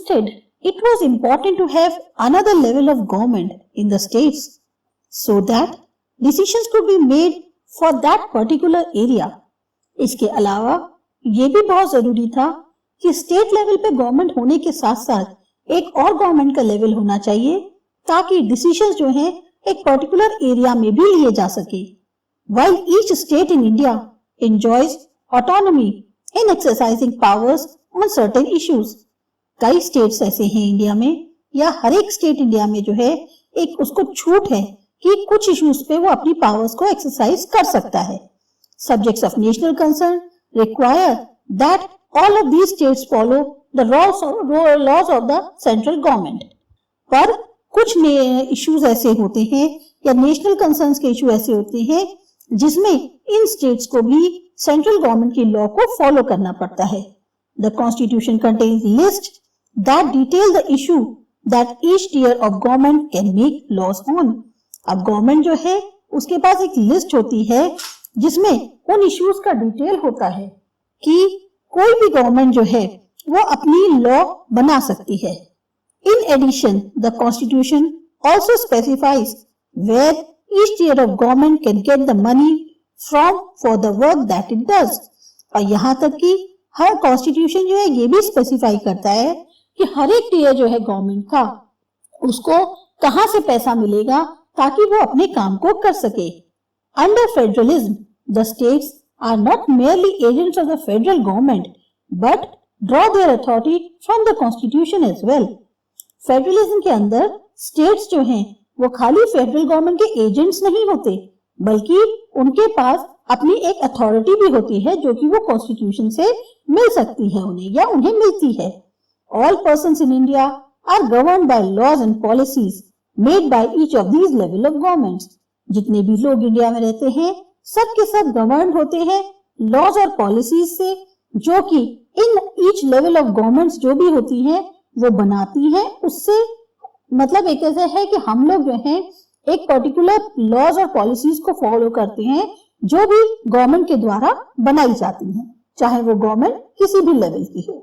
instead it was important to have another level of government in the states so that decisions could be made for that particular area. इसके अलावा ये भी बहुत जरूरी था कि स्टेट लेवल पे गवर्नमेंट होने के साथ साथ एक और गवर्नमेंट का लेवल होना चाहिए ताकि डिसीजंस जो हैं एक पर्टिकुलर एरिया में भी लिए जा सके. While each state in India enjoys autonomy in exercising powers on certain issues, कई स्टेट्स ऐसे हैं इंडिया में या हर एक स्टेट इंडिया में जो है एक उसको छूट है कि कुछ इश्यूज पे वो अपनी पावर्स को एक्सरसाइज कर सकता है. Subjects of national concern require that all of these states follow the laws of the central government. पर कुछ इश्यूज ऐसे होते हैं या नेशनल कंसर्न्स के इशू ऐसे होते हैं जिसमें इन स्टेट्स को भी सेंट्रल गवर्नमेंट की लॉ को फॉलो करना पड़ता है. The Constitution contains lists that detail the issue that each tier of government can make laws on. अब गवर्नमेंट जो है उसके पास एक लिस्ट होती है जिसमें उन इश्यूज का डिटेल होता है कि कोई भी गवर्नमेंट जो है वो अपनी लॉ बना सकती है. In addition, the Constitution also specifies where each tier of government can get the money from for the work that it does. और यहाँ तक कि हर कॉन्स्टिट्यूशन जो है ये भी स्पेसिफाई करता है कि हर एक टीयर जो है गवर्नमेंट का उसको कहाँ से पैसा मिलेगा ताकि वो अपने काम को कर सके. Under federalism, the states are not merely agents of the federal government, but draw their authority from the constitution as well. Federalism के अंदर स्टेट्स जो हैं वो खाली फेडरल गवर्नमेंट के एजेंट्स नहीं होते बल्कि उनके पास अपनी एक अथॉरिटी भी होती है जो कि वो कॉन्स्टिट्यूशन से मिल सकती है उन्हें या उन्हें मिलती है. All persons in India are governed by laws and policies made by each of these level of governments. जितने भी लोग इंडिया में रहते हैं सब के सब गवर्न होते हैं लॉज और पॉलिसीज से जो कि in each level of governments जो भी होती हैं वो बनाती है. उससे मतलब एक ऐसा है कि हम लोग जो हैं एक पर्टिकुलर लॉज और पॉलिसीज को फॉलो करते हैं जो भी गवर्नमेंट के द्वारा बनाई जाती हैं चाहे वो गवर्नमेंट किसी भी लेवल की हो.